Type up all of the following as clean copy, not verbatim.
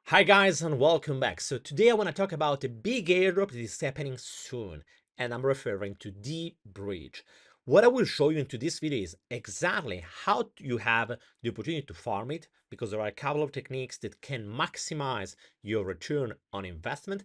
Hi guys and welcome back. So today I want to talk about a big airdrop that is happening soon, and I'm referring to DeBridge. What I will show you into this video is exactly how you have the opportunity to farm it, because there are a couple of techniques that can maximize your return on investment,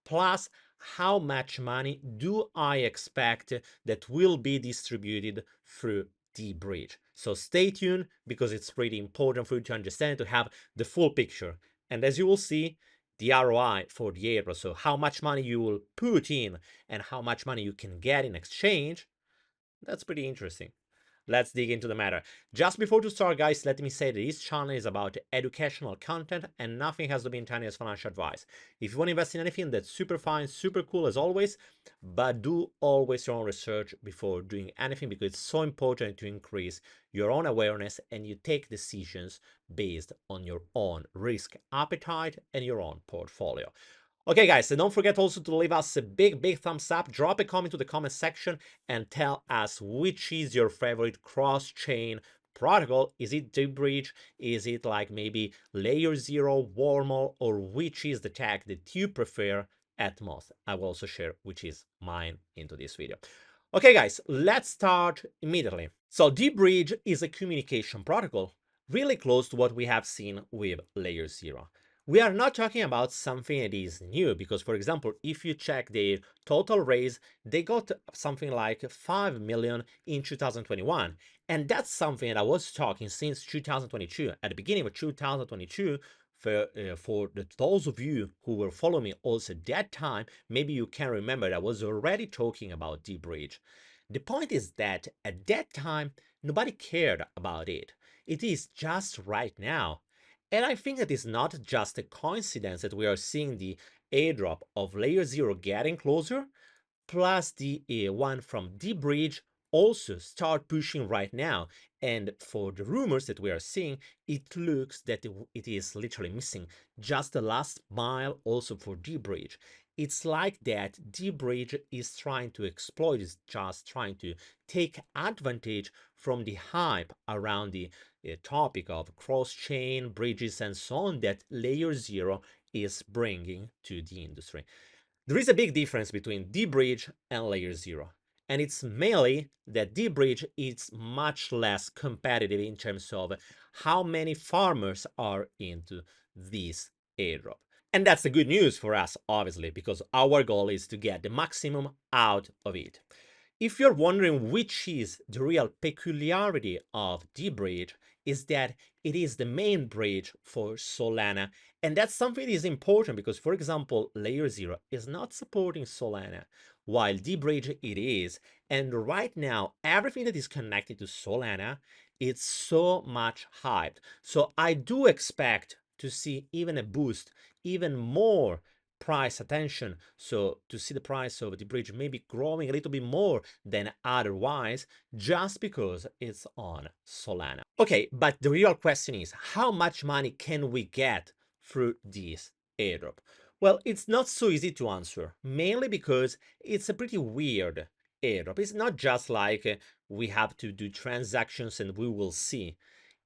plus how much money do I expect that will be distributed through DeBridge. So stay tuned because it's pretty important for you to understand, to have the full picture. And as you will see, the ROI for the airdrop, so how much money you will put in and how much money you can get in exchange, that's pretty interesting. Let's dig into the matter. Just before to start, guys, let me say that this channel is about educational content and nothing has to be intended as financial advice. If you want to invest in anything, that's super fine, super cool as always, but do always your own research before doing anything, because it's so important to increase your own awareness and you take decisions based on your own risk appetite and your own portfolio. Okay, guys, so don't forget also to leave us a big thumbs up, drop a comment to the comment section, and tell us which is your favorite cross-chain protocol. Is it DeBridge? Is it like maybe LayerZero, Wormhole, or which is the tag that you prefer at most? I will also share which is mine into this video. Okay, guys, let's start immediately. So DeBridge is a communication protocol really close to what we have seen with LayerZero. We are not talking about something that is new, because, for example, if you check their total raise, they got something like 5 million in 2021. And that's something that I was talking since 2022. At the beginning of 2022, for those of you who were following me also at that time, maybe you can remember that I was already talking about DeBridge. The point is that at that time, nobody cared about it. It is just right now. And I think that it's not just a coincidence that we are seeing the airdrop of LayerZero getting closer, plus the one from DeBridge also start pushing right now. And for the rumors that we are seeing, it looks that it is literally missing just the last mile also for DeBridge. It's like that DeBridge is trying to exploit, is just trying to take advantage from the hype around the topic of cross-chain bridges and so on that LayerZero is bringing to the industry. There is a big difference between DeBridge and LayerZero, and it's mainly that DeBridge is much less competitive in terms of how many farmers are into this airdrop. And that's the good news for us, obviously, because our goal is to get the maximum out of it. If you're wondering which is the real peculiarity of DeBridge, is that it is the main bridge for Solana. And that's something that is important because, for example, LayerZero is not supporting Solana, while DeBridge it is. And right now, everything that is connected to Solana, it's so much hyped. So I do expect to see even a boost, even more price attention, so to see the price of DeBridge maybe growing a little bit more than otherwise, just because it's on Solana. Okay, but the real question is, how much money can we get through this airdrop? Well, it's not so easy to answer, mainly because it's a pretty weird airdrop. It's not just like we have to do transactions and we will see.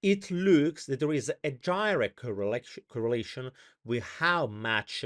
It looks that there is a direct correlation with how much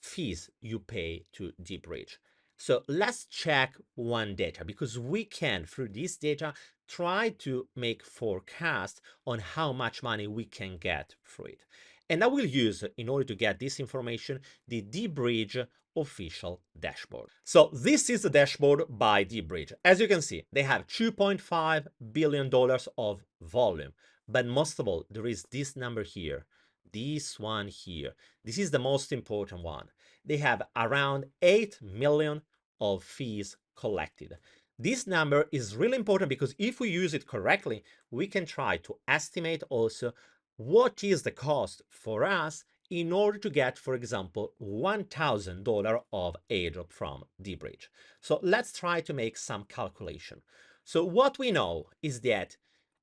fees you pay to DeBridge. So let's check one data, because we can, through this data, try to make forecast on how much money we can get through it. And I will use, in order to get this information, the DeBridge official dashboard. So this is the dashboard by DeBridge. As you can see, they have $2.5 billion of volume. But most of all, there is this number here, this one here. This is the most important one. They have around 8 million of fees collected. This number is really important because if we use it correctly, we can try to estimate also what is the cost for us in order to get, for example, $1,000 of airdrop from DeBridge. So let's try to make some calculation. So what we know is that,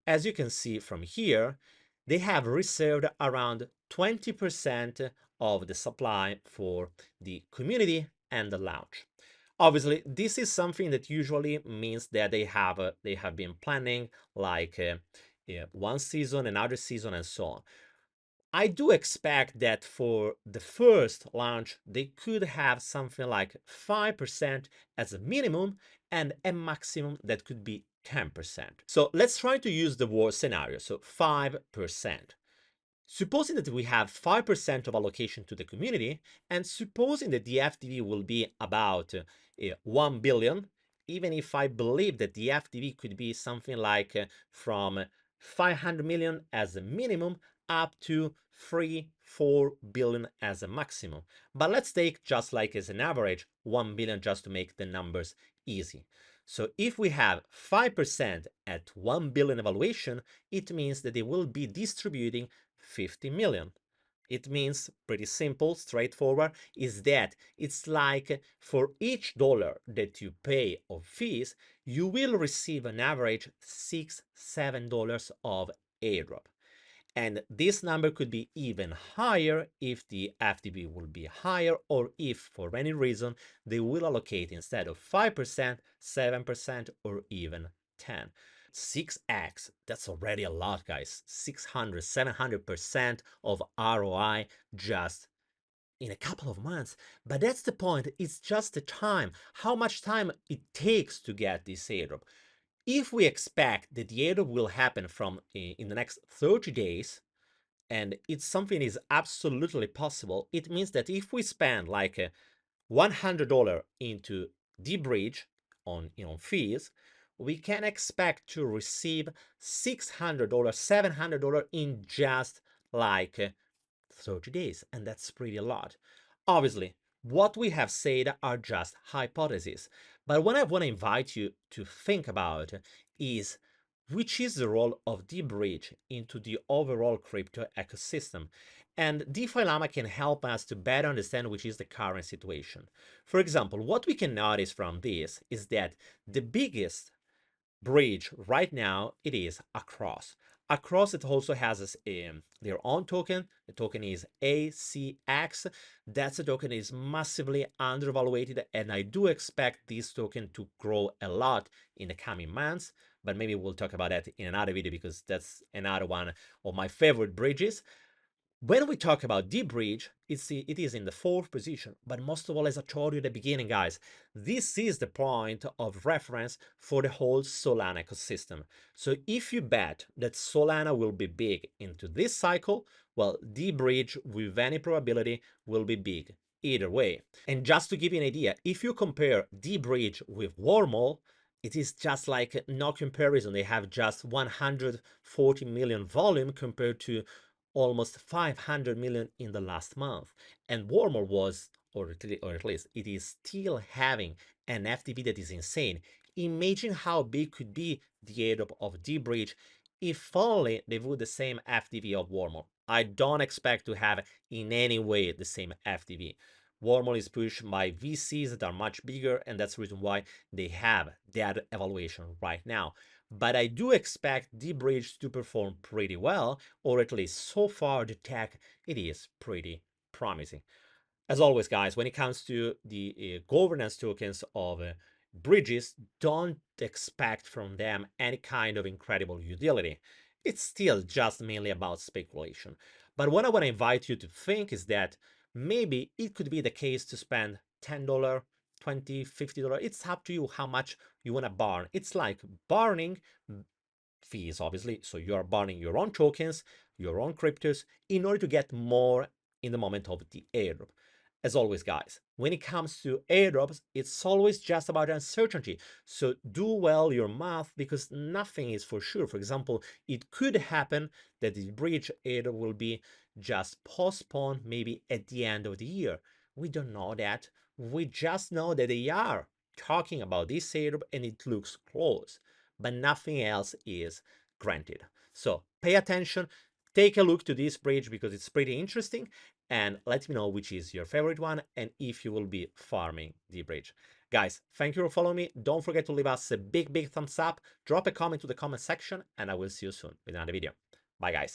as you can see from here, they have reserved around 20% of the supply for the community and the launch. Obviously, this is something that usually means that they have been planning like one season, another season, and so on. I do expect that for the first launch, they could have something like 5% as a minimum and a maximum that could be 10%. So let's try to use the worst scenario, so 5%. Supposing that we have 5% of allocation to the community, and supposing that the FTV will be about 1 billion, even if I believe that the FTV could be something like from 500 million as a minimum up to 3-4 billion as a maximum. But let's take just like as an average 1 billion just to make the numbers easy. So if we have 5% at 1 billion evaluation, it means that they will be distributing 50 million. It means pretty simple, straightforward, is that it's like for each dollar that you pay of fees, you will receive an average $6-7 of airdrop. And this number could be even higher if the FTP will be higher, or if for any reason they will allocate instead of 5%, 7%, or even 10. 6x, that's already a lot, guys. 600, 700% of ROI just in a couple of months. But that's the point. It's just the time, how much time it takes to get this airdrop. If we expect that the airdrop will happen from in the next 30 days, and it's something is absolutely possible, it means that if we spend like $100 into DeBridge on fees, we can expect to receive $600, $700 in just like 30 days, and that's pretty a lot. Obviously, what we have said are just hypotheses, but what I want to invite you to think about is which is the role of DeBridge into the overall crypto ecosystem. And DeFi Llama can help us to better understand which is the current situation. For example, what we can notice from this is that the biggest bridge right now, it is Across. Across, it also has their own token. The token is ACX. That's a token is massively undervalued, and I do expect this token to grow a lot in the coming months, but maybe we'll talk about that in another video because that's another one of my favorite bridges. When we talk about DeBridge, it is in the 4th position, but most of all, as I told you at the beginning, guys, this is the point of reference for the whole Solana ecosystem. So if you bet that Solana will be big into this cycle, well, DeBridge with any probability will be big either way. And just to give you an idea, if you compare DeBridge with Wormhole, it is just like no comparison. They have just 140 million volume compared to almost 500 million in the last month. And Wormhole was, or at least it is still having an FTP that is insane. Imagine how big could be the airdrop of DeBridge if only they would the same FTP of Wormhole. I don't expect to have in any way the same FTP. Wormhole is pushed by VCs that are much bigger, and that's the reason why they have that evaluation right now. But I do expect DeBridge to perform pretty well, or at least so far the tech, it is pretty promising. As always, guys, when it comes to the governance tokens of bridges, don't expect from them any kind of incredible utility. It's still just mainly about speculation. But what I want to invite you to think is that maybe it could be the case to spend $10, $20, $50. It's up to you how much you want to burn. It's like burning fees, obviously. So you are burning your own tokens, your own cryptos, in order to get more in the moment of the airdrop. As always, guys, when it comes to airdrops, it's always just about uncertainty. So do well your math because nothing is for sure. For example, it could happen that the bridge airdrop will be just postponed maybe at the end of the year. We don't know that. We just know that they are talking about this airdrop and it looks close, but nothing else is granted. So pay attention, take a look to this bridge because it's pretty interesting, and let me know which is your favorite one and if you will be farming the bridge. Guys, thank you for following me. Don't forget to leave us a big thumbs up, drop a comment to the comment section, and I will see you soon with another video. Bye, guys.